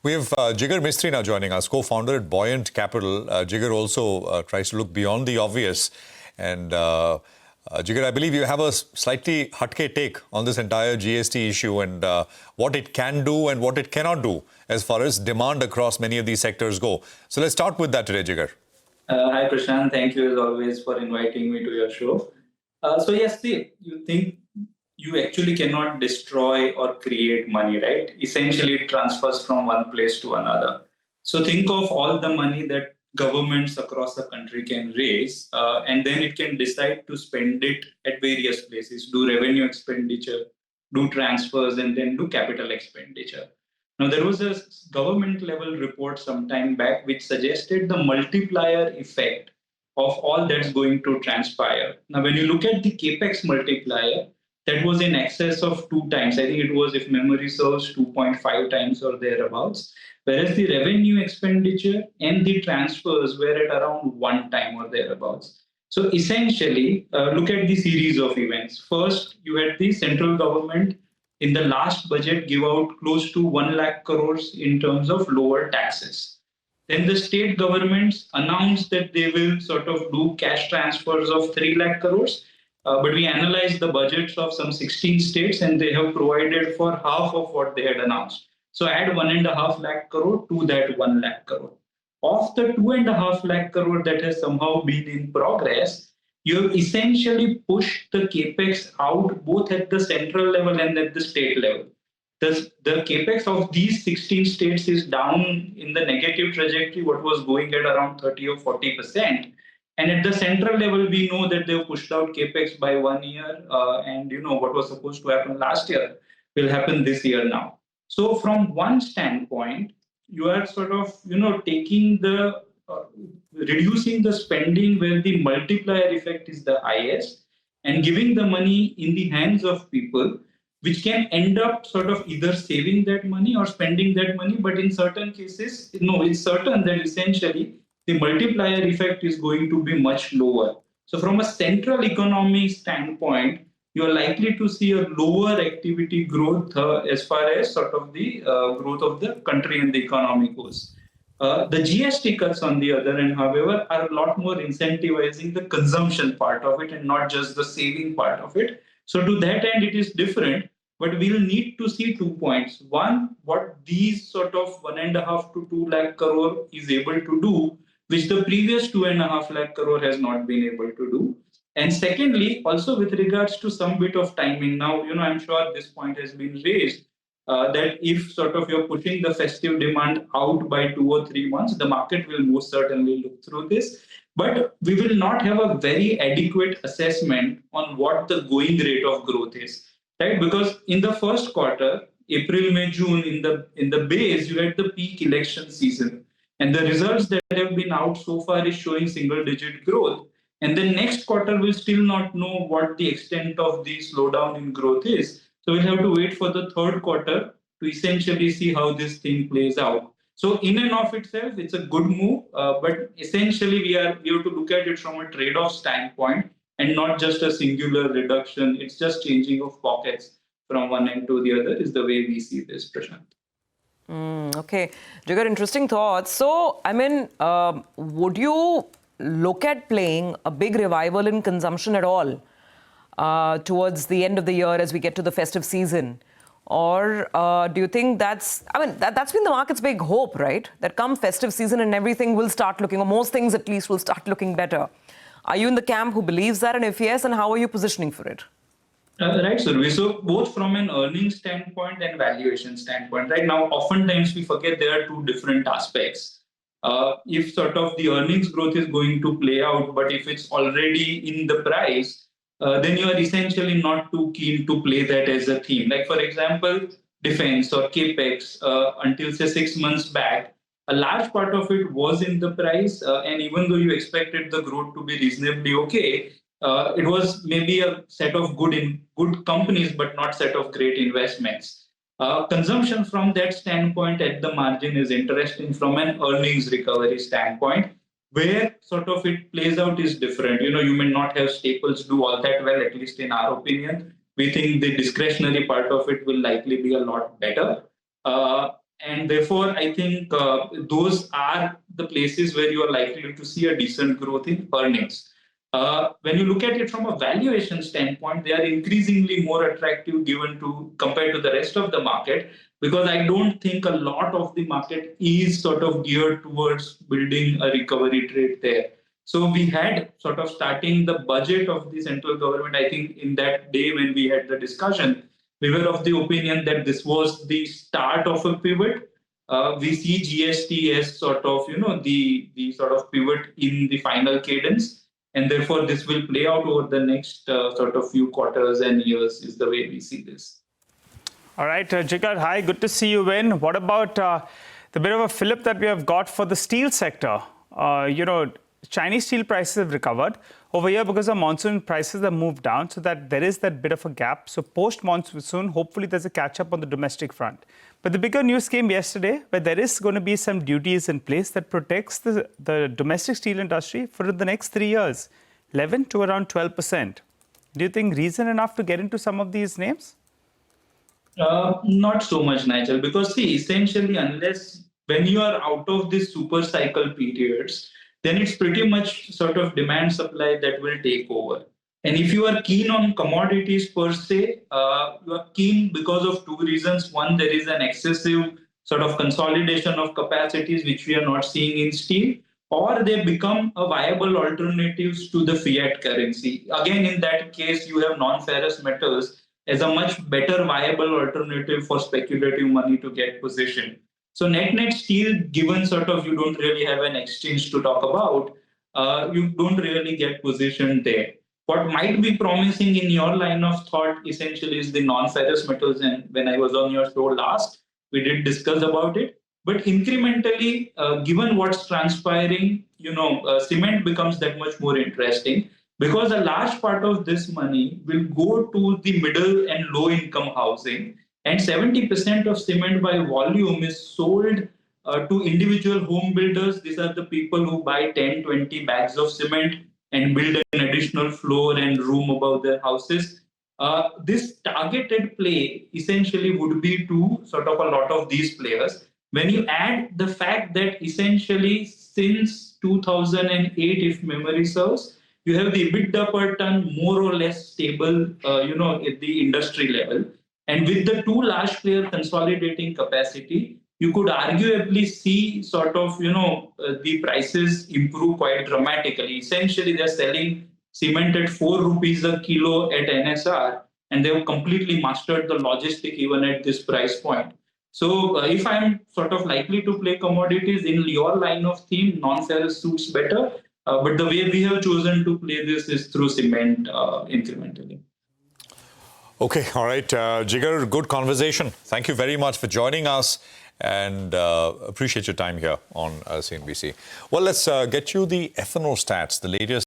We have Jigar Mistry now joining us, co-founder at Buoyant Capital. Jigar also tries to look beyond the obvious. And Jigar, I believe you have a slightly hatke take on this entire GST issue and what it can do and what it cannot do as far as demand across many of these sectors go. So let's start with that today, Jigar. Hi, Prashant. Thank you as always for inviting me to your show. You think you actually cannot destroy or create money, right? Essentially, it transfers from one place to another. So think of all the money that governments across the country can raise, and then it can decide to spend it at various places, do revenue expenditure, do transfers, and then do capital expenditure. Now, there was a government level report some time back which suggested the multiplier effect of all that's going to transpire. Now, when you look at the capex multiplier, that was in excess of 2 times. I think it was, if memory serves, 2.5 times or thereabouts. Whereas the revenue expenditure and the transfers were at around 1 time or thereabouts. So essentially, look at the series of events. First, you had the central government in the last budget give out close to 1 lakh crores in terms of lower taxes. Then the state governments announced that they will sort of do cash transfers of 3 lakh crores. But we analyzed the budgets of some 16 states and they have provided for half of what they had announced. So add 1.5 lakh crore to that 1 lakh crore. Of the 2.5 lakh crore that has somehow been in progress, you have essentially pushed the capex out both at the central level and at the state level. The capex of these 16 states is down in the negative trajectory, what was going at around 30 or 40%. And at the central level, we know that they've pushed out capex by 1 year, and what was supposed to happen last year will happen this year now. So from one standpoint, you are sort of taking the reducing the spending where the multiplier effect is the highest and giving the money in the hands of people, which can end up sort of either saving that money or spending that money. But in certain cases, it's certain that essentially the multiplier effect is going to be much lower. So from a central economy standpoint, you are likely to see a lower activity growth as far as sort of the growth of the country and the economy goes. The GST cuts, on the other hand, however, are a lot more incentivizing the consumption part of it and not just the saving part of it. So to that end, it is different, but we'll need to see 2 points. One, what these sort of 1.5 to 2 lakh crore is able to do, which the previous 2.5 lakh crore has not been able to do. And secondly, also with regards to some bit of timing. Now, I'm sure this point has been raised, that if sort of you're pushing the festive demand out by 2 or 3 months, the market will most certainly look through this. But we will not have a very adequate assessment on what the going rate of growth is, right? Because in the first quarter, April, May, June, in the base, you had the peak election season. And the results that have been out so far is showing single-digit growth. And then next quarter, we'll still not know what the extent of the slowdown in growth is. So we'll have to wait for the third quarter to essentially see how this thing plays out. So in and of itself, it's a good move, but essentially we have to look at it from a trade-off standpoint and not just a singular reduction. It's just changing of pockets from one end to the other is the way we see this, Prashant. Okay. Jigar, interesting thoughts. So, would you look at playing a big revival in consumption at all towards the end of the year as we get to the festive season? Or do you think that's been the market's big hope, right? That come festive season and everything will start looking, or most things at least will start looking better. Are you in the camp who believes that? And if yes, and how are you positioning for it? Right, Surabhi. So both from an earnings standpoint and valuation standpoint, right now, oftentimes we forget there are two different aspects. If sort of the earnings growth is going to play out, but if it's already in the price, then you are essentially not too keen to play that as a theme. Like, for example, defense or capex, until say 6 months back, a large part of it was in the price. And even though you expected the growth to be reasonably okay, it was maybe a set of good companies, but not set of great investments. Consumption from that standpoint at the margin is interesting from an earnings recovery standpoint. Where sort of it plays out is different. You may not have staples do all that well, at least in our opinion. We think the discretionary part of it will likely be a lot better. and therefore, I think those are the places where you are likely to see a decent growth in earnings. When you look at it from a valuation standpoint, they are increasingly more attractive compared to the rest of the market, because I don't think a lot of the market is sort of geared towards building a recovery trade there. So we had sort of starting the budget of the central government, I think in that day when we had the discussion, we were of the opinion that this was the start of a pivot. We see GST as sort of, the sort of pivot in the final cadence. And therefore, this will play out over the next sort of few quarters and years is the way we see this. All right, Jigar, hi, good to see you in. What about the bit of a fillip that we have got for the steel sector? Chinese steel prices have recovered over here because of monsoon. Prices have moved down, so that there is that bit of a gap. So post-monsoon, hopefully there's a catch-up on the domestic front. But the bigger news came yesterday, where there is going to be some duties in place that protects the domestic steel industry for the next 3 years, 11 to around 12%. Do you think reason enough to get into some of these names? Not so much, Nigel, because see, essentially, unless when you are out of these super cycle periods, then it's pretty much sort of demand supply that will take over. And if you are keen on commodities per se, you are keen because of two reasons. One, there is an excessive sort of consolidation of capacities, which we are not seeing in steel, or they become a viable alternatives to the fiat currency. Again, in that case, you have non-ferrous metals as a much better viable alternative for speculative money to get positioned. So net steel, given sort of you don't really have an exchange to talk about, you don't really get positioned there. What might be promising in your line of thought essentially is the non-ferrous metals. And when I was on your show last, we did discuss about it. But incrementally, given what's transpiring, cement becomes that much more interesting, because a large part of this money will go to the middle and low income housing. And 70% of cement by volume is sold to individual home builders. These are the people who buy 10, 20 bags of cement and build an additional floor and room above their houses. This targeted play essentially would be to sort of a lot of these players. When you add the fact that essentially since 2008, if memory serves, you have the EBITDA per ton more or less stable, at the industry level. And with the two large player consolidating capacity, you could arguably see sort of, the prices improve quite dramatically. Essentially, they're selling cement at 4 rupees a kilo at NSR, and they've completely mastered the logistic even at this price point. So if I'm sort of likely to play commodities in your line of theme, non-ferrous suits better. But the way we have chosen to play this is through cement incrementally. Okay, all right. Jigar, good conversation. Thank you very much for joining us, and appreciate your time here on CNBC. Well, let's get you the F&O stats, the latest.